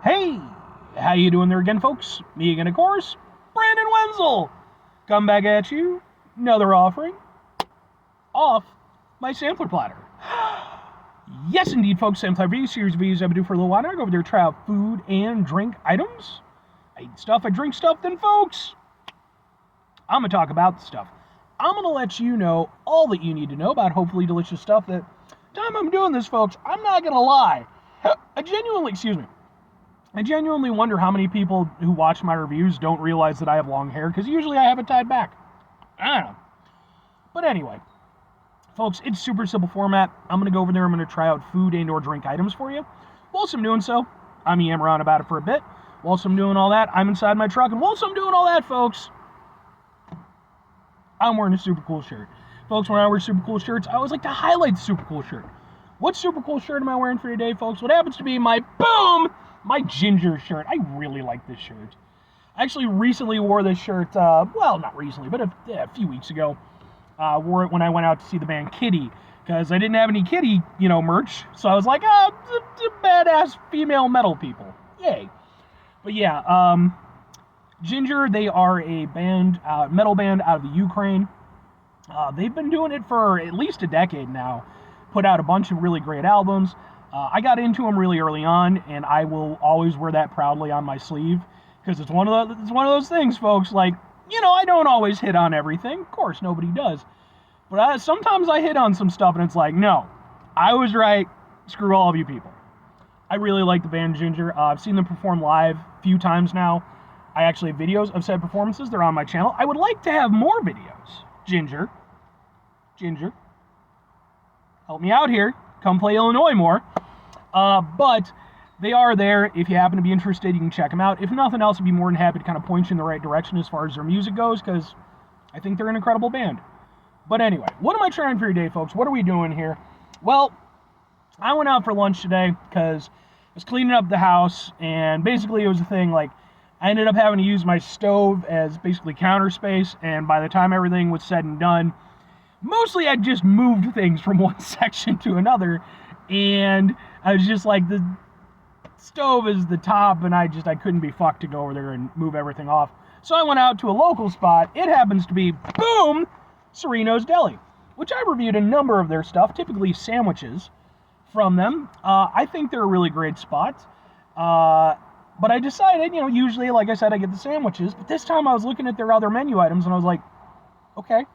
Hey, how you doing there again, folks? Me again, of course, Brandon Wenzel. Come back at you, another offering off my sampler platter. Yes, indeed, folks, sampler review series of videos I've been doing for a little while now. I go over there, try out food and drink items. I eat stuff, I drink stuff, then, folks, I'm going to talk about the stuff. I'm going to let you know all that you need to know about hopefully delicious stuff. That time I'm doing this, folks, I'm not going to lie. I genuinely wonder how many people who watch my reviews don't realize that I have long hair, because usually I have it tied back. I don't know. But anyway, folks, it's super simple format. I'm going to go over there, I'm going to try out food and or drink items for you. Whilst I'm doing so, I'm yammering on about it for a bit. Whilst I'm doing all that, I'm inside my truck, and whilst I'm doing all that, folks, I'm wearing a super cool shirt. Folks, when I wear super cool shirts, I always like to highlight the super cool shirt. What super cool shirt am I wearing for today, folks? What happens to be my ginger shirt. I really like this shirt. I actually recently wore this shirt, well, not recently, but a few weeks ago. Wore it when I went out to see the band Kitty, because I didn't have any Kitty, merch. So I was like, badass female metal people. Yay. But yeah, Ginger, they are a band, metal band out of the Ukraine. They've been doing it for at least a decade now. Put out a bunch of really great albums. I got into them really early on, and I will always wear that proudly on my sleeve, because it's one of those things, folks. Like, I don't always hit on everything. Of course, nobody does. But sometimes I hit on some stuff, and it's like, no, I was right. Screw all of you people. I really like the band Ginger. I've seen them perform live a few times now. I actually have videos of said performances. They're on my channel. I would like to have more videos. Ginger, help me out here. Come play Illinois more. But they are there. If you happen to be interested, you can check them out. If nothing else, I'd be more than happy to kind of point you in the right direction as far as their music goes, because I think they're an incredible band. But anyway, what am I trying for today, folks? What are we doing here? Well, I went out for lunch today because I was cleaning up the house, and basically it was a thing, like, I ended up having to use my stove as basically counter space, and by the time everything was said and done, mostly I just moved things from one section to another, and I was just like, the stove is the top, and I couldn't be fucked to go over there and move everything off. So I went out to a local spot. It happens to be, boom, Serino's Deli, which I reviewed a number of their stuff, typically sandwiches from them. I think they're a really great spot. But I decided, usually, like I said, I get the sandwiches, but this time I was looking at their other menu items, and I was like, okay.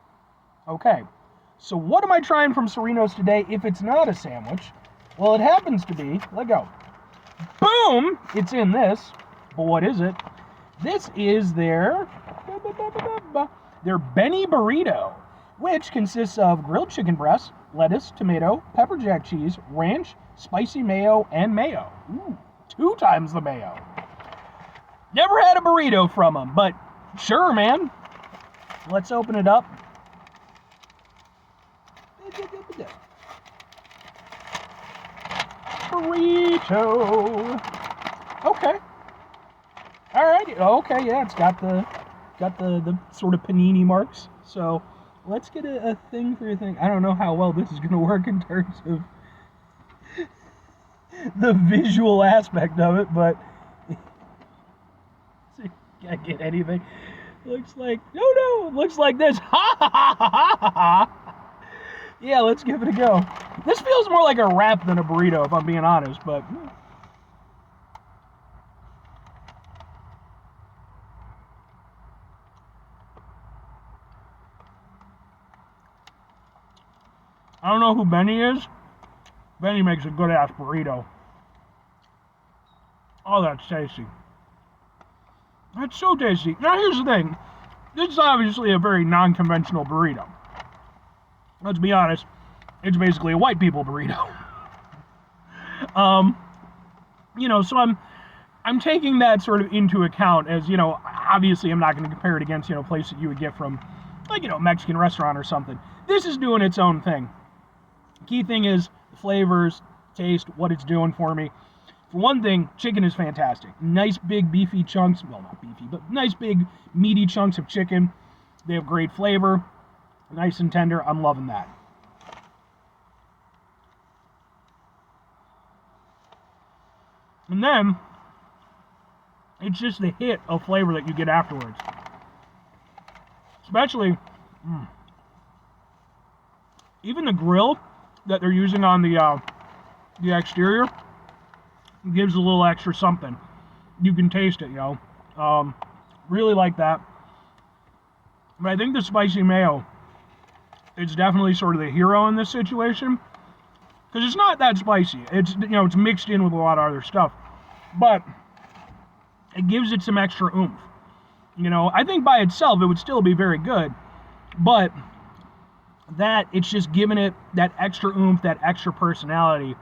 So what am I trying from Serino's today if it's not a sandwich? Well, it happens to be, let go. Boom! It's in this. But what is it? This is their Benny Burrito, which consists of grilled chicken breast, lettuce, tomato, pepper jack cheese, ranch, spicy mayo, and mayo. Ooh, 2 times the mayo. Never had a burrito from them, but sure, man. Let's open it up. Burrito. Okay. Alright. Okay, yeah, it's got the sort of panini marks. So let's get a thing for your thing. I don't know how well this is gonna work in terms of the visual aspect of it, but can't get anything. Looks like it looks like this. Ha ha ha ha ha ha. Yeah, let's give it a go. This feels more like a wrap than a burrito, if I'm being honest, but I don't know who Benny is. Benny makes a good ass burrito. Oh, that's tasty. That's so tasty. Now here's the thing. This is obviously a very non-conventional burrito. Let's be honest. It's basically a white people burrito. So I'm taking that sort of into account as, obviously I'm not going to compare it against, a place that you would get from, like, Mexican restaurant or something. This is doing its own thing. Key thing is the flavors, taste, what it's doing for me. For one thing, chicken is fantastic. Nice big beefy chunks, well, not beefy, but nice big meaty chunks of chicken. They have great flavor, nice and tender. I'm loving that. And then It's just the hit of flavor that you get afterwards. Especially, even the grill that they're using on the exterior gives a little extra something. You can taste it, really like that. But I think the spicy mayo is definitely sort of the hero in this situation. Because it's not that spicy. It's, it's mixed in with a lot of other stuff. But it gives it some extra oomph. I think by itself it would still be very good. But it's just giving it that extra oomph, that extra personality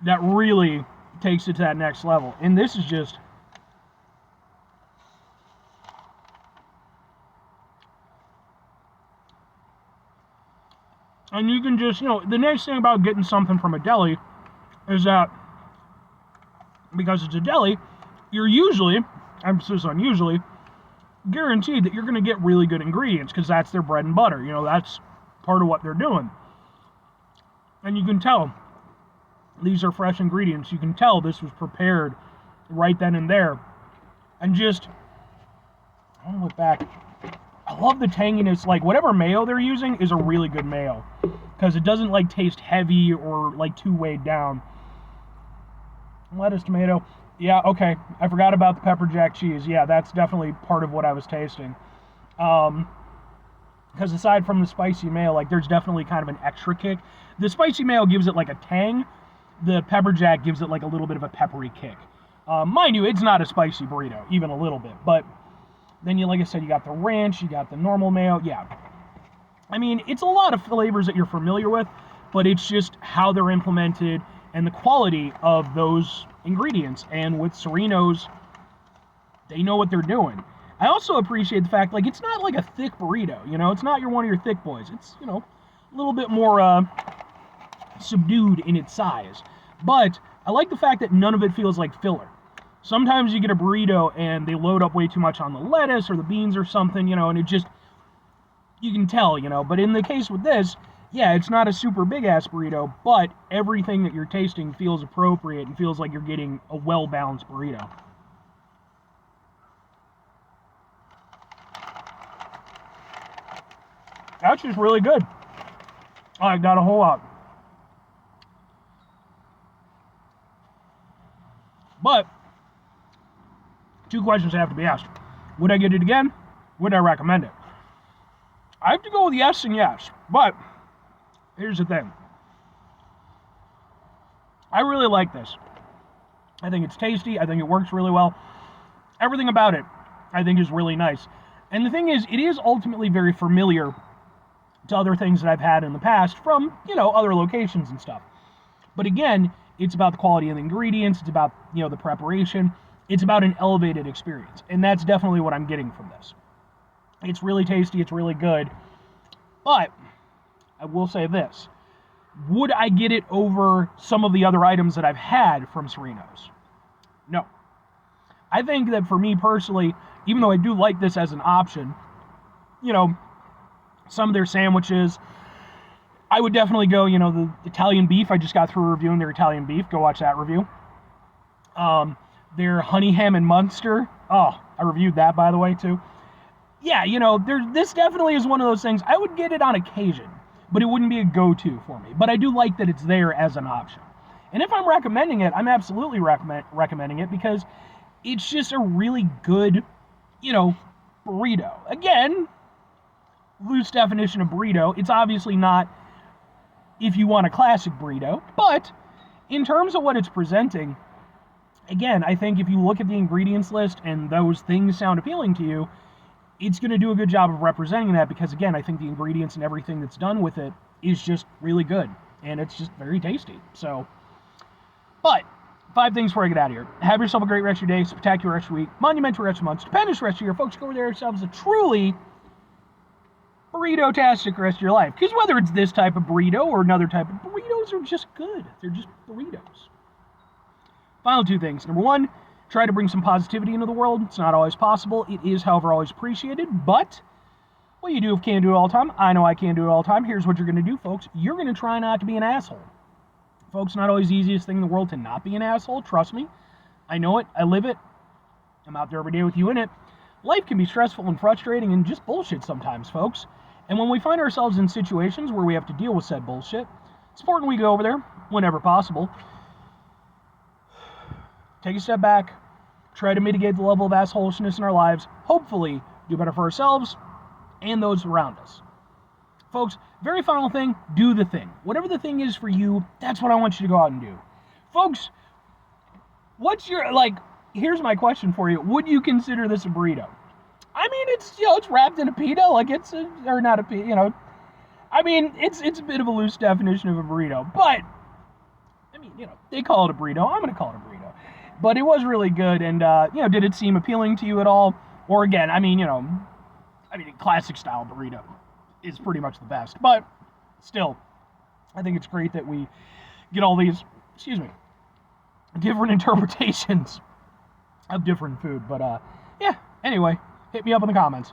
that really takes it to that next level. And this is just... And you can just, the nice thing about getting something from a deli is that because it's a deli, you're usually, emphasis on usually, guaranteed that you're going to get really good ingredients because that's their bread and butter. That's part of what they're doing. And you can tell these are fresh ingredients. You can tell this was prepared right then and there. And just, I want to look back. I love the tanginess. Like, whatever mayo they're using is a really good mayo because it doesn't, taste heavy or, too weighed down. Lettuce, tomato. Yeah, okay. I forgot about the pepper jack cheese. Yeah, that's definitely part of what I was tasting. Because aside from the spicy mayo, there's definitely kind of an extra kick. The spicy mayo gives it, a tang. The pepper jack gives it, a little bit of a peppery kick. Mind you, it's not a spicy burrito, even a little bit, but... Then, like I said, you got the ranch, you got the normal mayo. Yeah. I mean, it's a lot of flavors that you're familiar with, but it's just how they're implemented and the quality of those ingredients. And with Serino's, they know what they're doing. I also appreciate the fact, it's not like a thick burrito, It's not one of your thick boys. It's, a little bit more subdued in its size. But I like the fact that none of it feels like filler. Sometimes you get a burrito and they load up way too much on the lettuce or the beans or something, and it just, you can tell, But in the case with this, yeah, it's not a super big-ass burrito, but everything that you're tasting feels appropriate and feels like you're getting a well-balanced burrito. That's just really good. I got a whole lot. But... two questions have to be asked. Would I get it again? Would I recommend it? I have to go with yes and yes, but here's the thing. I really like this. I think it's tasty. I think it works really well. Everything about it, I think, is really nice. And the thing is, it is ultimately very familiar to other things that I've had in the past from, other locations and stuff. But again, it's about the quality of the ingredients. It's about, the preparation. It's about an elevated experience, and that's definitely what I'm getting from this. It's really tasty, it's really good, but I will say this. Would I get it over some of the other items that I've had from Serino's? No. I think that for me personally, even though I do like this as an option, some of their sandwiches, I would definitely go, the Italian beef. I just got through reviewing their Italian beef. Go watch that review. Their honey ham and Munster. Oh, I reviewed that, by the way, too. Yeah, this definitely is one of those things. I would get it on occasion, but it wouldn't be a go-to for me. But I do like that it's there as an option. And if I'm recommending it, I'm absolutely recommending it because it's just a really good, burrito. Again, loose definition of burrito. It's obviously not if you want a classic burrito, but in terms of what it's presenting, again, I think if you look at the ingredients list and those things sound appealing to you, it's going to do a good job of representing that because, again, I think the ingredients and everything that's done with it is just really good. And it's just very tasty. So, but 5 things before I get out of here. Have yourself a great rest of your day, spectacular rest of your week, monumental rest of your month, stupendous rest of your year. Folks, go over there yourselves a truly burrito-tastic rest of your life. Because whether it's this type of burrito or another type of burritos are just good. They're just burritos. Final 2 things. Number 1, try to bring some positivity into the world. It's not always possible. It is, however, always appreciated. But what you do if you can't do it all the time, I know I can't do it all the time. Here's what you're going to do, folks. You're going to try not to be an asshole. Folks, not always the easiest thing in the world to not be an asshole. Trust me. I know it. I live it. I'm out there every day with you in it. Life can be stressful and frustrating and just bullshit sometimes, folks. And when we find ourselves in situations where we have to deal with said bullshit, it's important we go over there whenever possible. Take a step back, try to mitigate the level of assholishness in our lives, hopefully do better for ourselves and those around us. Folks, very final thing, do the thing. Whatever the thing is for you, that's what I want you to go out and do. Folks, here's my question for you. Would you consider this a burrito? I mean, it's wrapped in a pita, it's a bit of a loose definition of a burrito, but, they call it a burrito. I'm going to call it a burrito. But it was really good, and, did it seem appealing to you at all? Or again, a classic style burrito is pretty much the best. But still, I think it's great that we get all these, different interpretations of different food. But, anyway, hit me up in the comments.